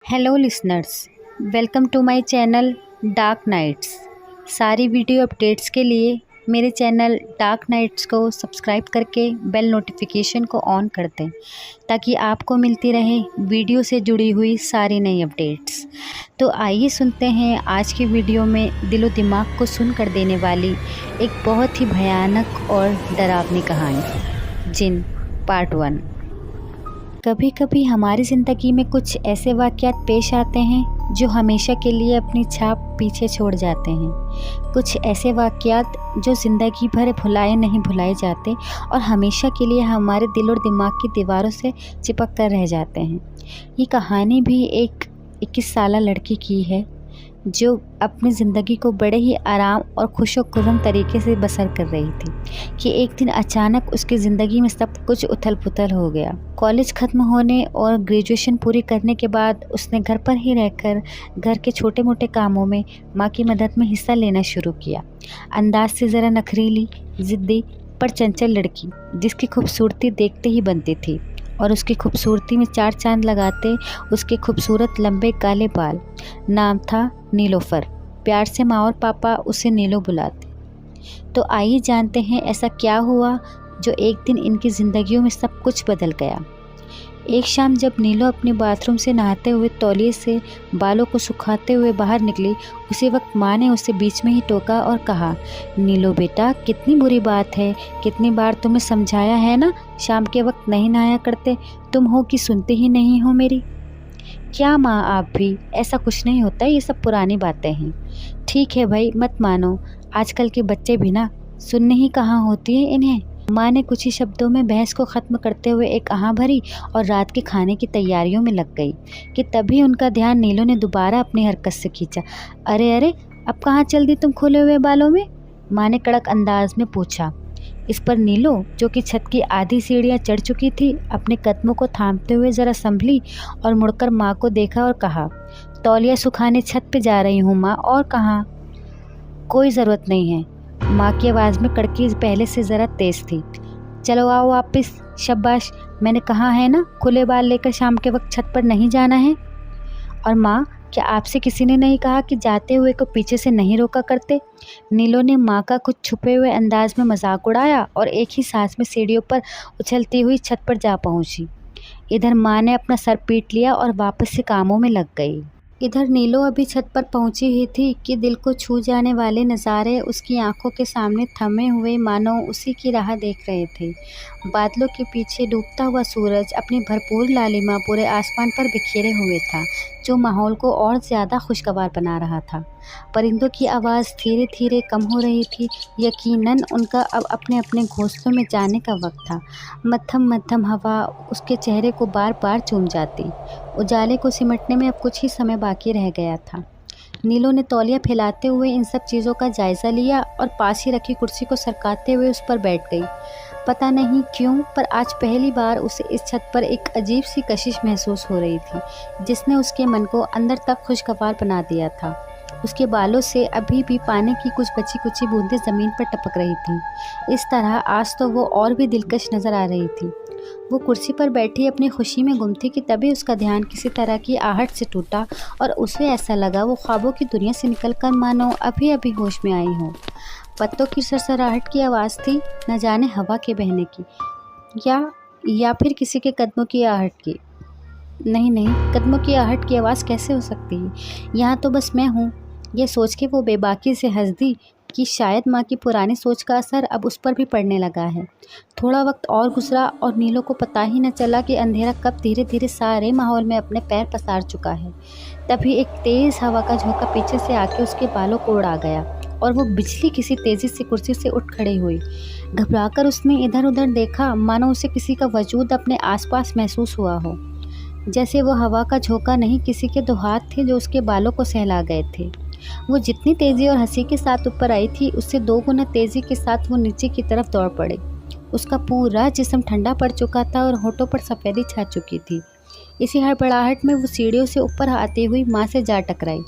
Hello listeners, welcome to my channel Dark Knights. सारी video updates के लिए मेरे चैनल डार्क नाइट्स को सब्सक्राइब करके बेल नोटिफिकेशन को ऑन कर दें ताकि आपको मिलती रहे वीडियो से जुड़ी हुई सारी नई अपडेट्स। तो आइए सुनते हैं आज की वीडियो में दिलो दिमाग को सुन कर देने वाली एक बहुत ही भयानक और डरावनी कहानी, जिन पार्ट 1। कभी कभी हमारी ज़िंदगी में कुछ ऐसे वाक़यात पेश आते हैं जो हमेशा के लिए अपनी छाप पीछे छोड़ जाते हैं। कुछ ऐसे वाक़यात जो ज़िंदगी भर भुलाए नहीं भुलाए जाते और हमेशा के लिए हमारे दिल और दिमाग की दीवारों से चिपक कर रह जाते हैं। ये कहानी भी एक 21 साला लड़की की है जो अपनी ज़िंदगी को बड़े ही आराम और खुशो खुर्रम तरीके से बसर कर रही थी कि एक दिन अचानक उसकी ज़िंदगी में सब कुछ उथल पुथल हो गया। कॉलेज ख़त्म होने और ग्रेजुएशन पूरी करने के बाद उसने घर पर ही रहकर घर के छोटे मोटे कामों में माँ की मदद में हिस्सा लेना शुरू किया। अंदाज से ज़रा नखरीली, ज़िद्दी पर चंचल लड़की जिसकी खूबसूरती देखते ही बनती थी और उसकी खूबसूरती में चार चांद लगाते उसके खूबसूरत लंबे काले बाल। नाम था नीलोफर। प्यार से माँ और पापा उसे नीलो बुलाते। तो आइए जानते हैं ऐसा क्या हुआ जो एक दिन इनकी ज़िंदगियों में सब कुछ बदल गया। एक शाम जब नीलो अपने बाथरूम से नहाते हुए तौलिए से बालों को सुखाते हुए बाहर निकली, उसी वक्त माँ ने उसे बीच में ही टोका और कहा, नीलो बेटा, कितनी बुरी बात है, कितनी बार तुम्हें समझाया है ना, शाम के वक्त नहीं नहाया करते, तुम हो कि सुनते ही नहीं हो मेरी। क्या माँ, आप भी, ऐसा कुछ नहीं होता, ये सब पुरानी बातें हैं। ठीक है भाई, मत मानो, आजकल के बच्चे भी ना सुनने ही कहाँ होती है इन्हें। माँ ने कुछ ही शब्दों में बहस को ख़त्म करते हुए एक आह भरी और रात के खाने की तैयारियों में लग गई कि तभी उनका ध्यान नीलो ने दोबारा अपनी हरकत से खींचा। अरे अरे, अब कहाँ चल दी तुम खुले हुए बालों में? माँ ने कड़क अंदाज में पूछा। इस पर नीलो, जो कि छत की आधी सीढ़ियाँ चढ़ चुकी थी, अपने कदमों को थामते हुए ज़रा संभली और मुड़कर माँ को देखा और कहा, तौलिया सुखाने छत पे जा रही हूँ माँ, और कहाँ। कोई ज़रूरत नहीं है। माँ की आवाज़ में कड़की पहले से ज़रा तेज़ थी। चलो आओ वापस, शाबाश, मैंने कहा है ना, खुले बाल लेकर शाम के वक्त छत पर नहीं जाना है। और माँ, क्या आपसे किसी ने नहीं कहा कि जाते हुए को पीछे से नहीं रोका करते? नीलो ने माँ का कुछ छुपे हुए अंदाज में मजाक उड़ाया और एक ही सांस में सीढ़ियों पर उछलती हुई छत पर जा पहुँची। इधर माँ ने अपना सर पीट लिया और वापस से कामों में लग गई। इधर नीलो अभी छत पर पहुंची ही थी कि दिल को छू जाने वाले नज़ारे उसकी आंखों के सामने थमे हुए मानो उसी की राह देख रहे थे। बादलों के पीछे डूबता हुआ सूरज अपनी भरपूर लालिमा पूरे आसमान पर बिखेरे हुए था, जो माहौल को और ज़्यादा खुशगवार बना रहा था। परिंदों की आवाज़ धीरे धीरे कम हो रही थी। यकीनन उनका अब अपने अपने घोंसलों में जाने का वक्त था। मध्यम मध्यम हवा उसके चेहरे को बार बार चूम जाती। उजाले को सिमटने में अब कुछ ही समय बाकी रह गया था। नीलो ने तौलिया फैलाते हुए इन सब चीज़ों का जायज़ा लिया और पास ही रखी कुर्सी को सरकाते हुए उस पर बैठ गई। पता नहीं क्यों, पर आज पहली बार उसे इस छत पर एक अजीब सी कशिश महसूस हो रही थी, जिसने उसके मन को अंदर तक खुशगवार बना दिया था। उसके बालों से अभी भी पानी की कुछ बची कुची बूंदें ज़मीन पर टपक रही थीं। इस तरह आज तो वो और भी दिलकश नज़र आ रही थी। वो कुर्सी पर बैठी अपनी खुशी में गुम थी कि तभी उसका ध्यान किसी तरह की आहट से टूटा और उसे ऐसा लगा वो ख्वाबों की दुनिया से निकलकर मानो अभी अभी होश में आई हो। पत्तों की सरसराहट की आवाज़ थी, न जाने हवा के बहने की या फिर किसी के कदमों की आहट की। नहीं नहीं, कदमों की आहट की आवाज़ कैसे हो सकती है? यहाँ तो बस मैं हूँ। ये सोच के वो बेबाकी से हंस दी कि शायद माँ की पुरानी सोच का असर अब उस पर भी पड़ने लगा है। थोड़ा वक्त और गुजरा और नीलो को पता ही न चला कि अंधेरा कब धीरे धीरे सारे माहौल में अपने पैर पसार चुका है। तभी एक तेज़ हवा का झोंका पीछे से आके उसके बालों को उड़ा गया और वो बिजली किसी तेज़ी से कुर्सी से उठ खड़ी हुई। घबराकर उसने इधर उधर देखा, मानो उसे किसी का वजूद अपने आसपास महसूस हुआ हो। जैसे वो हवा का झोंका नहीं, किसी के दो हाथ थे जो उसके बालों को सहला गए थे। वो जितनी तेज़ी और हंसी के साथ ऊपर आई थी, उससे 2 गुना तेज़ी के साथ वो नीचे की तरफ दौड़ पड़े। उसका पूरा जिस्म ठंडा पड़ चुका था और होठों पर सफ़ेदी छा चुकी थी। इसी हड़बड़ाहट में वो सीढ़ियों से ऊपर आती हुई माँ से जा टकराई।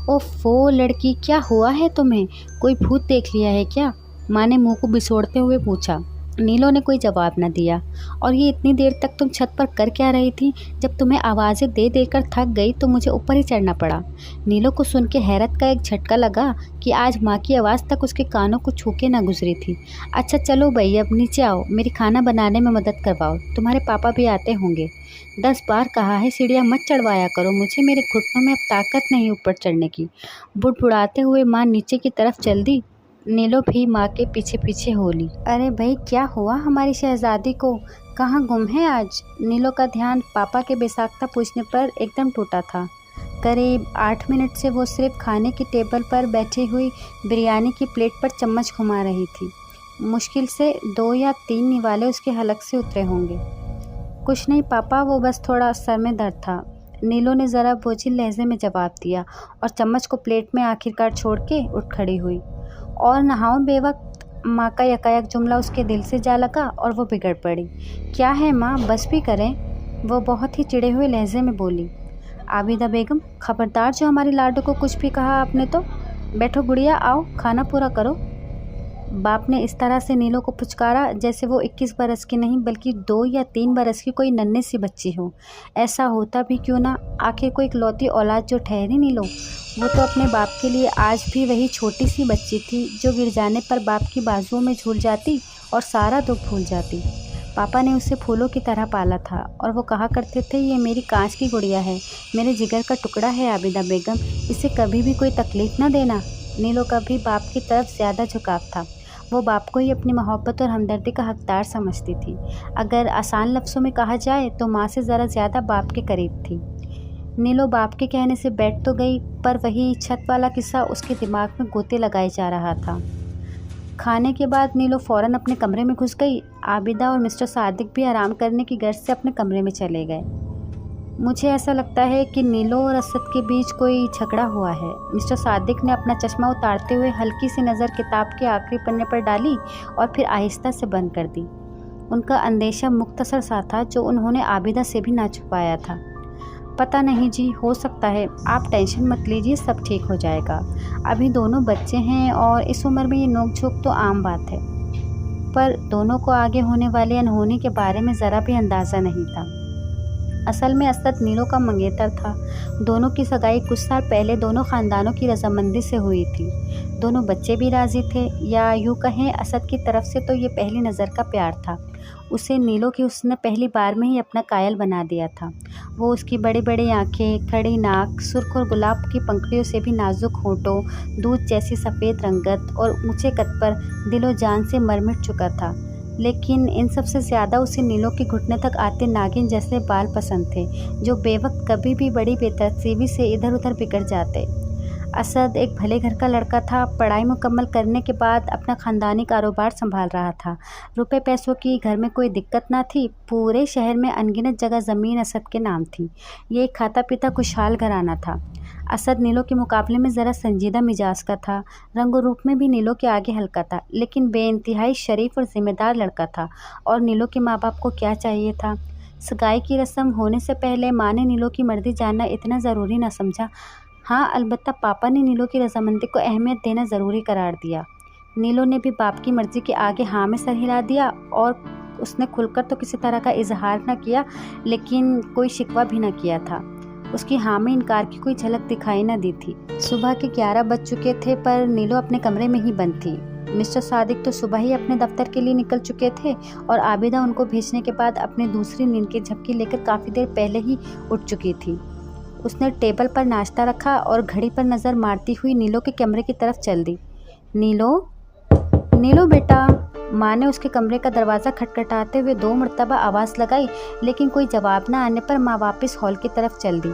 ओफ़ो लड़की, क्या हुआ है तुम्हें? कोई भूत देख लिया है क्या? माँ ने मुँह को बिसोड़ते हुए पूछा। नीलो ने कोई जवाब न दिया। और ये इतनी देर तक तुम छत पर कर क्या रही थी? जब तुम्हें आवाज़ें दे देकर थक गई तो मुझे ऊपर ही चढ़ना पड़ा। नीलो को सुन के हैरत का एक झटका लगा कि आज माँ की आवाज़ तक उसके कानों को छू के ना गुजरी थी। अच्छा चलो भई, अब नीचे आओ, मेरी खाना बनाने में मदद करवाओ, तुम्हारे पापा भी आते होंगे। 10 बार कहा है सीढ़ियाँ मत चढ़वाया करो मुझे, मेरे घुटनों में अब ताकत नहीं ऊपर चढ़ने की। बुड़बुड़ाते हुए माँ नीचे की तरफ चल दी। नीलो भी माँ के पीछे पीछे हो ली। अरे भाई, क्या हुआ हमारी शहजादी को? कहाँ गुम है आज? नीलो का ध्यान पापा के बेसाख्ता पूछने पर एकदम टूटा था। करीब 8 मिनट से वो सिर्फ खाने की टेबल पर बैठी हुई बिरयानी की प्लेट पर चम्मच घुमा रही थी। मुश्किल से 2 या 3 निवाले उसके हलक से उतरे होंगे। कुछ नहीं पापा, वो बस थोड़ा सर में दर्द था। नीलो ने ज़रा बोझिल लहजे में जवाब दिया और चम्मच को प्लेट में आखिरकार छोड़ के उठ खड़ी हुई। और नहाओ बेवक्त, माँ का यकायक जुमला उसके दिल से जा लगा और वो बिगड़ पड़ी। क्या है माँ, बस भी करें, वो बहुत ही चिढ़े हुए लहजे में बोली। आबिदा बेगम, खबरदार, जो हमारी लाडो को कुछ भी कहा आपने तो। बैठो गुड़िया, आओ खाना पूरा करो। बाप ने इस तरह से नीलो को पुचकारा जैसे वो 21 बरस की नहीं बल्कि 2 या 3 बरस की कोई नन्ही सी बच्ची हो। ऐसा होता भी क्यों ना, आखिर को इकलौती औलाद जो ठहरी नीलो। वो तो अपने बाप के लिए आज भी वही छोटी सी बच्ची थी जो गिर जाने पर बाप की बाजुओं में झूल जाती और सारा दुख भूल जाती। पापा ने उसे फूलों की तरह पाला था और वो कहा करते थे, ये मेरी कांच की गुड़िया है, मेरे जिगर का टुकड़ा है आबिदा बेगम, इसे कभी भी कोई तकलीफ़ ना देना। नीलो का भी बाप की तरफ ज़्यादा झुकाव था। वो बाप को ही अपनी मोहब्बत और हमदर्दी का हकदार समझती थी। अगर आसान लफ्ज़ों में कहा जाए तो माँ से ज़रा ज़्यादा बाप के करीब थी। नीलो बाप के कहने से बैठ तो गई, पर वही छत वाला किस्सा उसके दिमाग में गोते लगाए जा रहा था। खाने के बाद नीलो फ़ौरन अपने कमरे में घुस गई। आबिदा और मिस्टर सादिक भी आराम करने की गर्ज से अपने कमरे में चले गए। मुझे ऐसा लगता है कि नीलो और असद के बीच कोई झगड़ा हुआ है। मिस्टर सादिक ने अपना चश्मा उतारते हुए हल्की सी नज़र किताब के आखिरी पन्ने पर डाली और फिर आहिस्ता से बंद कर दी। उनका अंदेशा मुख्तसर सा था जो उन्होंने आबिदा से भी ना छुपाया था। पता नहीं जी, हो सकता है, आप टेंशन मत लीजिए, सब ठीक हो जाएगा। अभी दोनों बच्चे हैं और इस उम्र में ये नोक झोंक तो आम बात है। पर दोनों को आगे होने वाले अनहोनी के बारे में ज़रा भी अंदाज़ा नहीं था। असल में असद नीलो का मंगेतर था। दोनों की सगाई कुछ साल पहले दोनों ख़ानदानों की रजामंदी से हुई थी। दोनों बच्चे भी राज़ी थे, या यूँ कहें असद की तरफ से तो ये पहली नज़र का प्यार था। उसे नीलो की उसने पहली बार में ही अपना कायल बना दिया था। वो उसकी बड़ी बड़ी आँखें, खड़ी नाक, सुर्ख और गुलाब की पंखुड़ियों से भी नाजुक होंठों, दूध जैसी सफ़ेद रंगत और ऊंचे कद पर दिलो जान से मर मिट चुका था। लेकिन इन सब से ज़्यादा उसे नीलो के घुटने तक आते नागिन जैसे बाल पसंद थे, जो बेवक्त कभी भी बड़ी बेतरतीबी से इधर उधर बिगड़ जाते। असद एक भले घर का लड़का था। पढ़ाई मुकम्मल करने के बाद अपना ख़ानदानी कारोबार संभाल रहा था। रुपए पैसों की घर में कोई दिक्कत ना थी। पूरे शहर में अनगिनत जगह ज़मीन असद के नाम थी। ये एक खाता पीता खुशहाल घराना था। असद नीलो के मुकाबले में ज़रा संजीदा मिजाज का था। रंग रूप में भी नीलो के आगे हल्का था, लेकिन बेइंतहाई शरीफ और ज़िम्मेदार लड़का था। और नीलो के माँ बाप को क्या चाहिए था? सगाई की रस्म होने से पहले माँ ने नीलो की मर्जी जानना इतना ज़रूरी ना समझा। हाँ, अलबत्ता पापा ने नीलो की रजामंदी को अहमियत देना ज़रूरी करार दिया। नीलो ने भी बाप की मर्ज़ी के आगे हाँ में सर हिला दिया और उसने खुलकर तो किसी तरह का इजहार न किया, लेकिन कोई शिकवा भी न किया था। उसकी हाँ में इनकार की कोई झलक दिखाई न दी थी। सुबह के 11 बज चुके थे, पर नीलो अपने कमरे में ही बंद थी। मिस्टर सादिक तो सुबह ही अपने दफ्तर के लिए निकल चुके थे और आबिदा उनको भेजने के बाद अपनी दूसरी नींद की झपकी लेकर काफ़ी देर पहले ही उठ चुकी थी। उसने टेबल पर नाश्ता रखा और घड़ी पर नज़र मारती हुई नीलो के कमरे की तरफ चल दी। नीलो, नीलो बेटा। माँ ने उसके कमरे का दरवाज़ा खटखटाते हुए 2 मरतबा आवाज़ लगाई, लेकिन कोई जवाब न आने पर माँ वापस हॉल की तरफ चल दी।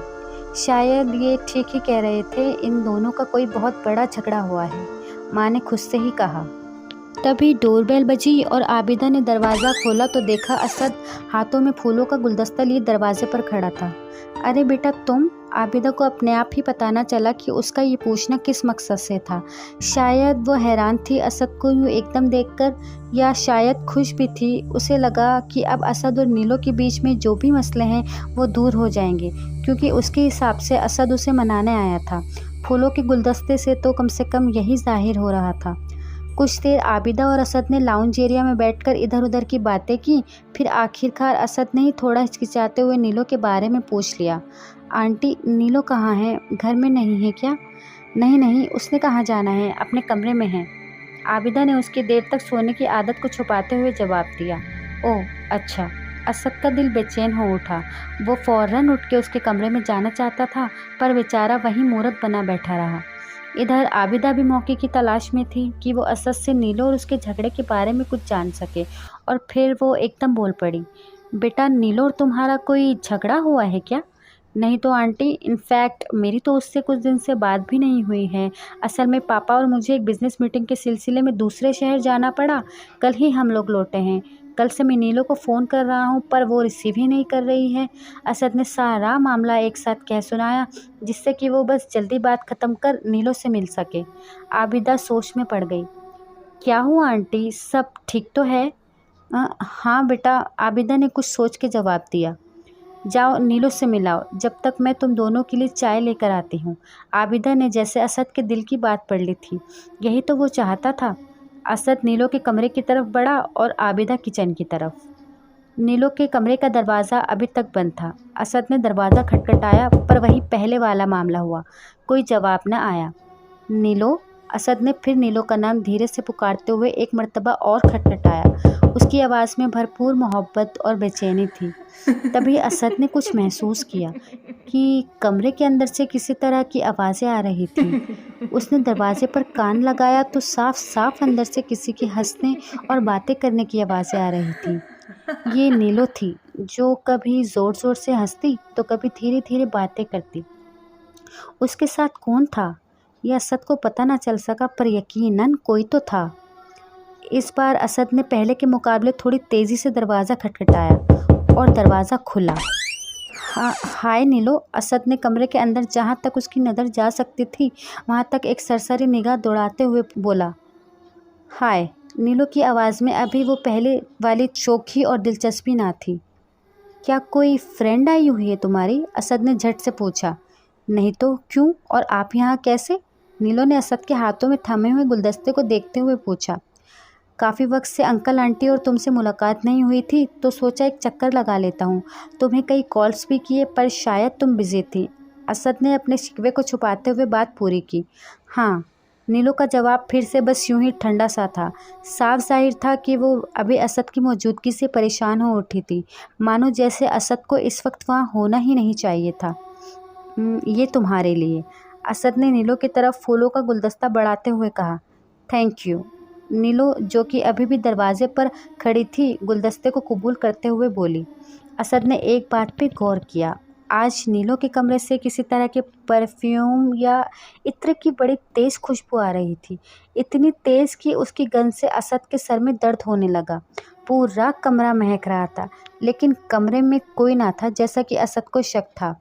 शायद ये ठीक ही कह रहे थे, इन दोनों का कोई बहुत बड़ा झगड़ा हुआ है, माँ ने खुद से ही कहा। तभी डोरबेल बजी और आबिदा ने दरवाज़ा खोला तो देखा असद हाथों में फूलों का गुलदस्ता लिए दरवाजे पर खड़ा था। अरे बेटा तुम? आबिदा को अपने आप ही पता न चला कि उसका ये पूछना किस मकसद से था। शायद वो हैरान थी असद को यूँ एकदम देखकर, या शायद खुश भी थी। उसे लगा कि अब असद और नीलो के बीच में जो भी मसले हैं वो दूर हो जाएंगे, क्योंकि उसके हिसाब से असद उसे मनाने आया था। फूलों के गुलदस्ते से तो कम यही जाहिर हो रहा था। कुछ देर आबिदा और असद ने लाउंज एरिया में बैठकर इधर उधर की बातें की। फिर आखिरकार असद ने ही थोड़ा हिचकिचाते हुए नीलो के बारे में पूछ लिया। आंटी, नीलो कहाँ है? घर में नहीं है क्या? नहीं नहीं, उसने कहाँ जाना है, अपने कमरे में है। आबिदा ने उसकी देर तक सोने की आदत को छुपाते हुए जवाब दिया। ओह अच्छा। असद का दिल बेचैन हो उठा। वो फौरन उठ के उसके कमरे में जाना चाहता था, पर बेचारा वहीं मूरत बना बैठा रहा। इधर आबिदा भी मौके की तलाश में थी कि वो असद से नीलो और उसके झगड़े के बारे में कुछ जान सके, और फिर वो एकदम बोल पड़ी। बेटा, नीलो और तुम्हारा कोई झगड़ा हुआ है क्या? नहीं तो आंटी, इनफैक्ट मेरी तो उससे कुछ दिन से बात भी नहीं हुई है। असल में पापा और मुझे एक बिज़नेस मीटिंग के सिलसिले में दूसरे शहर जाना पड़ा। कल ही हम लोग लौटे हैं। कल से मैं नीलो को फ़ोन कर रहा हूँ, पर वो रिसीव ही नहीं कर रही है। असद ने सारा मामला एक साथ कह सुनाया, जिससे कि वो बस जल्दी बात ख़त्म कर नीलो से मिल सके। आबिदा सोच में पड़ गई। क्या हुआ आंटी, सब ठीक तो है? हाँ बेटा, आबिदा ने कुछ सोच के जवाब दिया। जाओ नीलो से मिलाओ, जब तक मैं तुम दोनों के लिए चाय लेकर आती हूँ। आबिदा ने जैसे असद के दिल की बात पढ़ ली थी। यही तो वो चाहता था। असद नीलो के कमरे की तरफ बढ़ा और आबिदा किचन की तरफ। नीलो के कमरे का दरवाज़ा अभी तक बंद था। असद ने दरवाज़ा खटखटाया, पर वही पहले वाला मामला हुआ। कोई जवाब न आया। नीलो, असद ने फिर नीलो का नाम धीरे से पुकारते हुए एक मर्तबा और खटखटाया। उसकी आवाज़ में भरपूर मोहब्बत और बेचैनी थी। तभी असद ने कुछ महसूस किया कि कमरे के अंदर से किसी तरह की आवाज़ें आ रही थी। उसने दरवाजे पर कान लगाया तो साफ साफ अंदर से किसी के हंसने और बातें करने की आवाज़ें आ रही थी। ये नीलो थी, जो कभी ज़ोर ज़ोर से हंसती तो कभी धीरे धीरे बातें करती। उसके साथ कौन था, यह असद को पता न चल सका, पर यकीनन कोई तो था। इस बार असद ने पहले के मुकाबले थोड़ी तेज़ी से दरवाज़ा खटखटाया और दरवाज़ा खुला। हाय नीलो, असद ने कमरे के अंदर जहाँ तक उसकी नज़र जा सकती थी वहाँ तक एक सरसरी निगाह दौड़ाते हुए बोला। हाय। नीलो की आवाज़ में अभी वो पहले वाली चौखी और दिलचस्पी ना थी। क्या कोई फ्रेंड आई हुई है तुम्हारी? असद ने झट से पूछा। नहीं तो क्यों, और आप यहाँ कैसे? नीलो ने असद के हाथों में थमे हुए गुलदस्ते को देखते हुए पूछा। काफ़ी वक्त से अंकल आंटी और तुमसे मुलाकात नहीं हुई थी, तो सोचा एक चक्कर लगा लेता हूँ। तुम्हें कई कॉल्स भी किए, पर शायद तुम बिजी थी। असद ने अपने शिकवे को छुपाते हुए बात पूरी की। हाँ। नीलो का जवाब फिर से बस यूं ही ठंडा सा था। साफ जाहिर था कि वो अभी असद की मौजूदगी से परेशान हो उठी थी, मानो जैसे असद को इस वक्त वहाँ होना ही नहीं चाहिए था। ये तुम्हारे लिए। असद ने नीलो की तरफ फूलों का गुलदस्ता बढ़ाते हुए कहा। Thank you. नीलो, जो कि अभी भी दरवाजे पर खड़ी थी, गुलदस्ते को कबूल करते हुए बोली। असद ने एक बात पे गौर किया। आज नीलो के कमरे से किसी तरह के परफ्यूम या इत्र की बड़ी तेज़ खुशबू आ रही थी। इतनी तेज़ कि उसकी गंध से असद के सर में दर्द होने लगा। पूरा कमरा महक रहा था, लेकिन कमरे में कोई ना था, जैसा कि असद को शक था।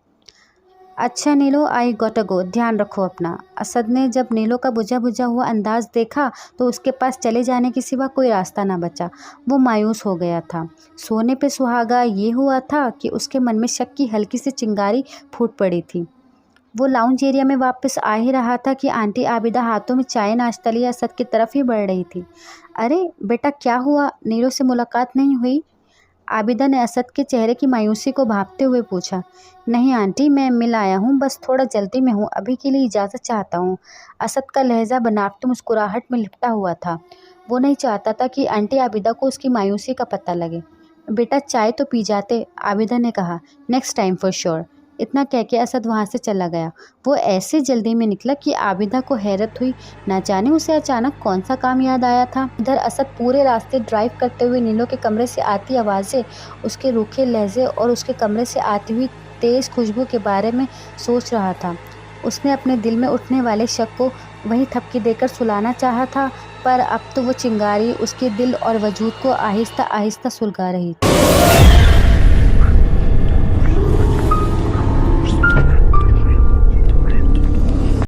अच्छा नीलो, आई गॉट अ गो, ध्यान रखो अपना। असद ने जब नीलो का बुझा बुझा हुआ अंदाज देखा तो उसके पास चले जाने के सिवा कोई रास्ता ना बचा। वो मायूस हो गया था। सोने पे सुहागा ये हुआ था कि उसके मन में शक की हल्की सी चिंगारी फूट पड़ी थी। वो लाउंज एरिया में वापस आ ही रहा था कि आंटी आबिदा हाथों में चाय नाश्ता लिए असद की तरफ ही बढ़ रही थी। अरे बेटा, क्या हुआ, नीलो से मुलाकात नहीं हुई? आबिदा ने असद के चेहरे की मायूसी को भांपते हुए पूछा। नहीं आंटी, मैं मिल आया हूँ, बस थोड़ा जल्दी में हूँ, अभी के लिए इजाज़त चाहता हूँ। असद का लहजा बनावटी मुस्कुराहट में लिपटा हुआ था। वो नहीं चाहता था कि आंटी आबिदा को उसकी मायूसी का पता लगे। बेटा, चाय तो पी जाते, आबिदा ने कहा। Next time for sure. इतना कह के असद वहाँ से चला गया। वो ऐसे जल्दी में निकला कि आबिदा को हैरत हुई। ना जाने उसे अचानक कौन सा काम याद आया था। इधर असद पूरे रास्ते ड्राइव करते हुए नीलो के कमरे से आती आवाज़ें, उसके रूखे लहजे और उसके कमरे से आती हुई तेज़ खुशबू के बारे में सोच रहा था। उसने अपने दिल में उठने वाले शक को वही थपकी देकर सुलाना चाहा था, पर अब तो वो चिंगारी उसके दिल और वजूद को आहिस्ता आहिस्ता सुलगा रही थी।